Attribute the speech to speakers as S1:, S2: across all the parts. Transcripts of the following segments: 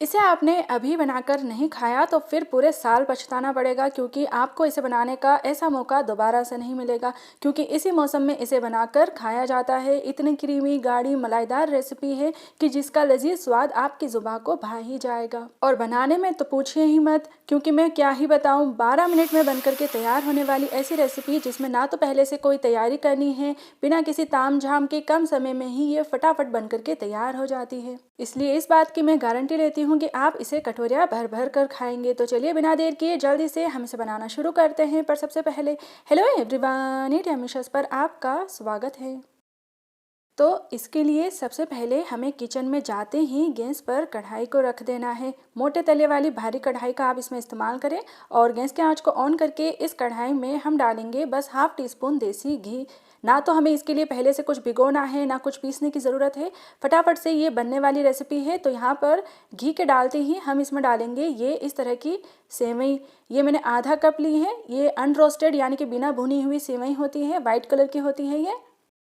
S1: इसे आपने अभी बनाकर नहीं खाया तो फिर पूरे साल पछताना पड़ेगा, क्योंकि आपको इसे बनाने का ऐसा मौका दोबारा से नहीं मिलेगा, क्योंकि इसी मौसम में इसे बनाकर खाया जाता है। इतनी क्रीमी गाढ़ी मलाईदार रेसिपी है कि जिसका लजीज स्वाद आपकी ज़ुबान को भा ही जाएगा। और बनाने में तो पूछिए ही मत, क्योंकि मैं क्या ही बताऊं, 12 मिनट में बनकर के तैयार होने वाली ऐसी रेसिपी जिसमें ना तो पहले से कोई तैयारी करनी है, बिना किसी ताम झाम के कम समय में ही ये फटाफट बनकर के तैयार हो जाती है। इसलिए इस बात की मैं गारंटी लेती हूँ कि आप इसे कटोरियाँ भर भर कर खाएंगे। तो चलिए बिना देर किए जल्दी से हम इसे बनाना शुरू करते हैं। पर सबसे पहले हेलो एवरीवन, ईट एमिशस पर आपका स्वागत है। तो इसके लिए सबसे पहले हमें किचन में जाते ही गैस पर कढ़ाई को रख देना है। मोटे तले वाली भारी कढ़ाई का आप इसमें इस्तेमाल करें और गैस के आंच को ऑन करके इस कढ़ाई में हम डालेंगे बस हाफ टी स्पून देसी घी। ना तो हमें इसके लिए पहले से कुछ भिगोना है, ना कुछ पीसने की ज़रूरत है। फटाफट से ये बनने वाली रेसिपी है। तो यहाँ पर घी के डालते ही हम इसमें डालेंगे ये इस तरह की सेवई। ये मैंने आधा कप ली है। ये अनरोस्टेड यानी कि बिना भुनी हुई सेवई होती है, वाइट कलर की होती है। ये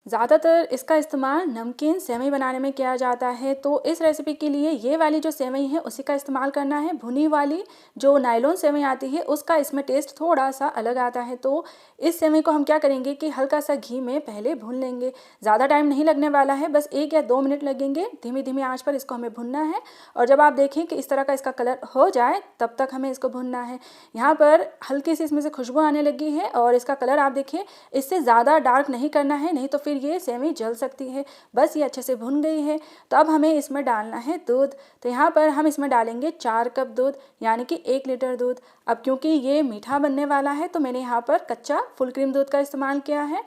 S1: ज़्यादातर इसका इस्तेमाल नमकीन सेवई बनाने में किया जाता है। तो इस रेसिपी के लिए ये वाली जो सेवई है उसी का इस्तेमाल करना है। भुनी वाली जो नायलॉन सेवई आती है उसका इसमें टेस्ट थोड़ा सा अलग आता है। तो इस सेवई को हम क्या करेंगे कि हल्का सा घी में पहले भून लेंगे। ज़्यादा टाइम नहीं लगने वाला है, बस 1 या 2 मिनट लगेंगे। धीमी धीमी आंच पर इसको हमें भुनना है। और जब आप देखें कि इस तरह का इसका कलर हो जाए तब तक हमें इसको भुनना है। यहाँ पर हल्की सी इसमें से खुशबू आने लगी है और इसका कलर आप देखिए, इससे ज़्यादा डार्क नहीं करना है, नहीं तो फिर ये सेवई जल सकती है। बस ये अच्छे से भुन गई है। तो अब हमें इसमें डालना है दूध। तो यहाँ पर हम इसमें डालेंगे 4 कप दूध, यानी कि 1 लीटर दूध। अब क्योंकि ये मीठा बनने वाला है तो मैंने यहाँ पर कच्चा फुल क्रीम दूध का इस्तेमाल किया है।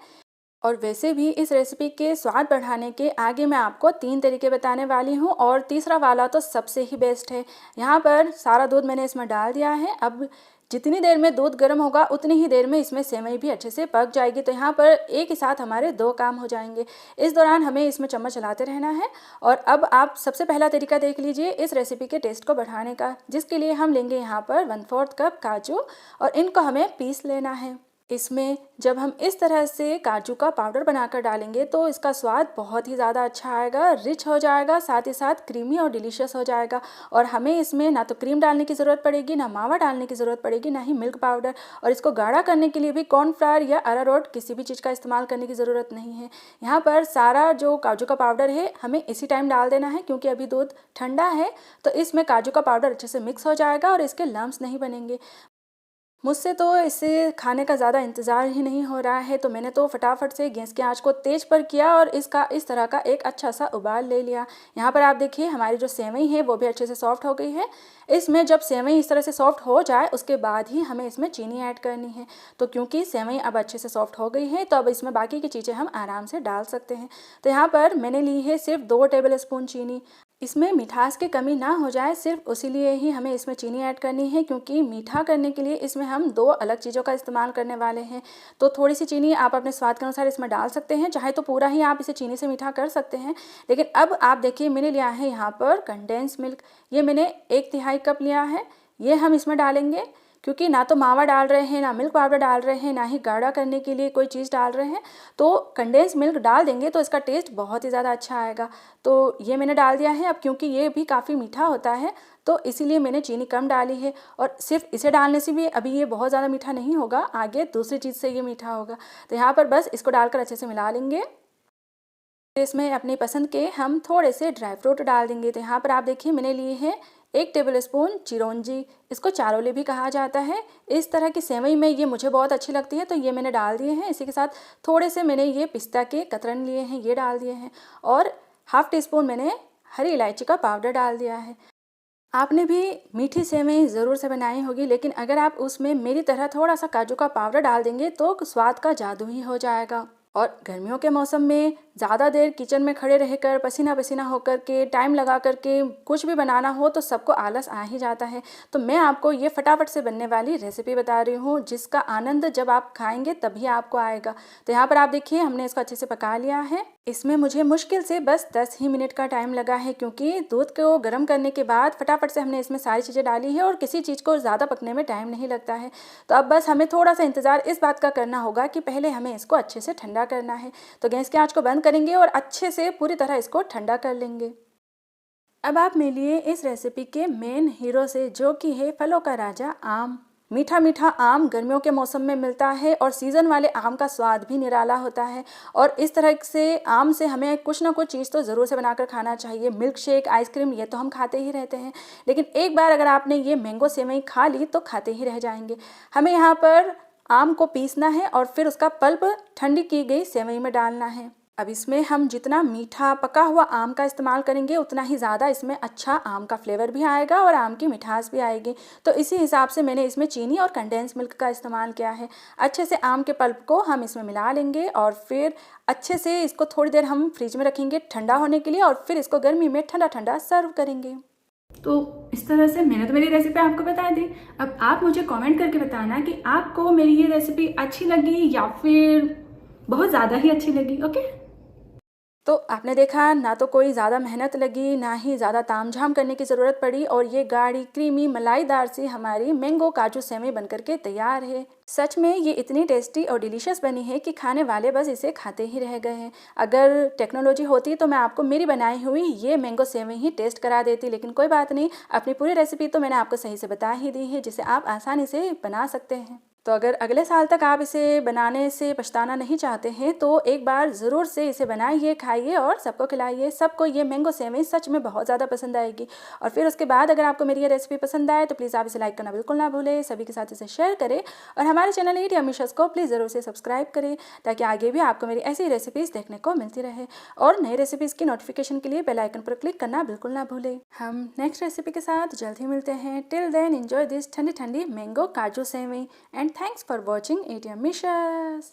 S1: और वैसे भी इस रेसिपी के स्वाद बढ़ाने के आगे मैं आपको 3 तरीके बताने वाली हूँ और तीसरा वाला तो सबसे ही बेस्ट है। यहाँ पर सारा दूध मैंने इसमें डाल दिया है। अब जितनी देर में दूध गर्म होगा उतनी ही देर में इसमें सेवई भी अच्छे से पक जाएगी। तो यहाँ पर एक ही साथ हमारे 2 काम हो जाएंगे। इस दौरान हमें इसमें चम्मच चलाते रहना है। और अब आप सबसे पहला तरीका देख लीजिए इस रेसिपी के टेस्ट को बढ़ाने का, जिसके लिए हम लेंगे यहाँ पर 1/4 कप काजू और इनको हमें पीस लेना है। इसमें जब हम इस तरह से काजू का पाउडर बनाकर डालेंगे तो इसका स्वाद बहुत ही ज़्यादा अच्छा आएगा, रिच हो जाएगा, साथ ही साथ क्रीमी और डिलीशियस हो जाएगा। और हमें इसमें ना तो क्रीम डालने की ज़रूरत पड़ेगी, ना मावा डालने की ज़रूरत पड़ेगी, ना ही मिल्क पाउडर। और इसको गाढ़ा करने के लिए भी कॉर्नफ्लावर या अरारोट किसी भी चीज़ का इस्तेमाल करने की ज़रूरत नहीं है। यहाँ पर सारा जो काजू का पाउडर है हमें इसी टाइम डाल देना है, क्योंकि अभी दूध ठंडा है तो इसमें काजू का पाउडर अच्छे से मिक्स हो जाएगा और इसके लम्स नहीं बनेंगे। मुझसे तो इसे खाने का ज़्यादा इंतज़ार ही नहीं हो रहा है, तो मैंने तो फटाफट से गैस की आंच को तेज़ पर किया और इसका इस तरह का एक अच्छा सा उबाल ले लिया। यहाँ पर आप देखिए हमारी जो सेवई है वो भी अच्छे से सॉफ्ट हो गई है। इसमें जब सेवई इस तरह से सॉफ्ट हो जाए उसके बाद ही हमें इसमें चीनी ऐड करनी है। तो क्योंकि सेवई अब अच्छे से सॉफ्ट हो गई है तो अब इसमें बाकी की चीज़ें हम आराम से डाल सकते हैं। तो यहाँ पर मैंने ली है सिर्फ 2 टेबल स्पून चीनी। इसमें मिठास की कमी ना हो जाए सिर्फ उसी लिए ही हमें इसमें चीनी ऐड करनी है, क्योंकि मीठा करने के लिए इसमें हम 2 अलग चीज़ों का इस्तेमाल करने वाले हैं। तो थोड़ी सी चीनी आप अपने स्वाद के अनुसार इसमें डाल सकते हैं, चाहे तो पूरा ही आप इसे चीनी से मीठा कर सकते हैं। लेकिन अब आप देखिए मैंने लिया है यहाँ पर कंडेंस मिल्क। ये मैंने 1/3 कप लिया है। ये हम इसमें डालेंगे, क्योंकि ना तो मावा डाल रहे हैं, ना मिल्क पाउडर डाल रहे हैं, ना ही गाढ़ा करने के लिए कोई चीज़ डाल रहे हैं। तो कंडेंस मिल्क डाल देंगे तो इसका टेस्ट बहुत ही ज़्यादा अच्छा आएगा। तो ये मैंने डाल दिया है। अब क्योंकि ये भी काफ़ी मीठा होता है तो इसीलिए मैंने चीनी कम डाली है। और सिर्फ इसे डालने से भी अभी ये बहुत ज़्यादा मीठा नहीं होगा, आगे दूसरी चीज़ से ये मीठा होगा। तो यहाँ पर बस इसको डालकर अच्छे से मिला लेंगे। इसमें अपनी पसंद के हम थोड़े से ड्राई फ्रूट डाल देंगे। तो यहाँ पर आप देखिए मैंने लिए हैं 1 टेबल स्पून चिरौंजी, इसको चारोले भी कहा जाता है। इस तरह की सेवई में ये मुझे बहुत अच्छी लगती है तो ये मैंने डाल दिए हैं। इसी के साथ थोड़े से मैंने ये पिस्ता के कतरन लिए हैं, ये डाल दिए हैं। और हाफ टी स्पून मैंने हरी इलायची का पाउडर डाल दिया है। आपने भी मीठी सेवई ज़रूर से बनाई होगी, लेकिन अगर आप उसमें मेरी तरह थोड़ा सा काजू का पाउडर डाल देंगे तो स्वाद का जादू ही हो जाएगा। और गर्मियों के मौसम में ज़्यादा देर किचन में खड़े रहकर पसीना पसीना होकर के टाइम लगा करके कुछ भी बनाना हो तो सबको आलस आ ही जाता है। तो मैं आपको ये फटाफट से बनने वाली रेसिपी बता रही हूँ, जिसका आनंद जब आप खाएंगे तभी आपको आएगा। तो यहाँ पर आप देखिए हमने इसको अच्छे से पका लिया है। इसमें मुझे मुश्किल से बस 10 ही मिनट का टाइम लगा है, क्योंकि दूध को गर्म करने के बाद फटाफट से हमने इसमें सारी चीज़ें डाली है और किसी चीज़ को ज़्यादा पकने में टाइम नहीं लगता है। तो अब बस हमें थोड़ा सा इंतज़ार इस बात का करना होगा कि पहले हमें इसको अच्छे से ठंडा करना है। तो गैस की आंच को बंद करेंगे और अच्छे से पूरी तरह इसको ठंडा कर लेंगे। अब आप मिलिए इस रेसिपी के मेन हीरो से, जो कि है फलों का राजा आम। मीठा मीठा आम गर्मियों के मौसम में मिलता है और सीज़न वाले आम का स्वाद भी निराला होता है। और इस तरह से आम से हमें कुछ ना कुछ चीज़ तो ज़रूर से बनाकर खाना चाहिए। मिल्क शेक, आइसक्रीम, ये तो हम खाते ही रहते हैं, लेकिन एक बार अगर आपने ये मैंगो सेवई खा ली तो खाते ही रह जाएंगे। हमें यहाँ पर आम को पीसना है और फिर उसका पल्प ठंडी की गई सेवई में डालना है। अब इसमें हम जितना मीठा पका हुआ आम का इस्तेमाल करेंगे उतना ही ज़्यादा इसमें अच्छा आम का फ्लेवर भी आएगा और आम की मिठास भी आएगी। तो इसी हिसाब से मैंने इसमें चीनी और कंडेंस मिल्क का इस्तेमाल किया है। अच्छे से आम के पल्प को हम इसमें मिला लेंगे और फिर अच्छे से इसको थोड़ी देर हम फ्रिज में रखेंगे ठंडा होने के लिए, और फिर इसको गर्मी में ठंडा ठंडा सर्व करेंगे। तो इस तरह से मैंने तो मेरी रेसिपी आपको बता दी। अब आप मुझे कमेंट करके बताना कि आपको मेरी ये रेसिपी अच्छी लगी या फिर बहुत ज़्यादा ही अच्छी लगी। ओके, तो आपने देखा, ना तो कोई ज़्यादा मेहनत लगी, ना ही ज़्यादा तामझाम करने की ज़रूरत पड़ी, और ये गाढ़ी क्रीमी मलाईदार सी हमारी मैंगो काजू सेवई बनकर के तैयार है। सच में ये इतनी टेस्टी और डिलीशियस बनी है कि खाने वाले बस इसे खाते ही रह गए हैं। अगर टेक्नोलॉजी होती तो मैं आपको मेरी बनाई हुई ये मैंगो सेवई ही टेस्ट करा देती, लेकिन कोई बात नहीं, अपनी पूरी रेसिपी तो मैंने आपको सही से बता ही दी है, जिसे आप आसानी से बना सकते हैं। तो अगर अगले साल तक आप इसे बनाने से पछताना नहीं चाहते हैं तो एक बार ज़रूर से इसे बनाइए, खाइए और सबको खिलाइए। सबको ये मैंगो सेवई सच में बहुत ज़्यादा पसंद आएगी। और फिर उसके बाद अगर आपको मेरी ये रेसिपी पसंद आए तो प्लीज़ आप इसे लाइक करना बिल्कुल ना भूलें, सभी के साथ इसे शेयर करें, और हमारे चैनल ईट यम्मी शोज़ को प्लीज़ ज़रूर से सब्सक्राइब करें, ताकि आगे भी आपको मेरी ऐसी रेसिपीज़ देखने को मिलती रहे। और नई रेसिपीज़ की नोटिफिकेशन के लिए बेल आइकन पर क्लिक करना बिल्कुल ना भूलें। हम नेक्स्ट रेसिपी के साथ जल्द ही मिलते हैं। टिल देन एंजॉय दिस ठंडी ठंडी मैंगो काजू सेवई, and thanks for watching Eat Yummy Shows।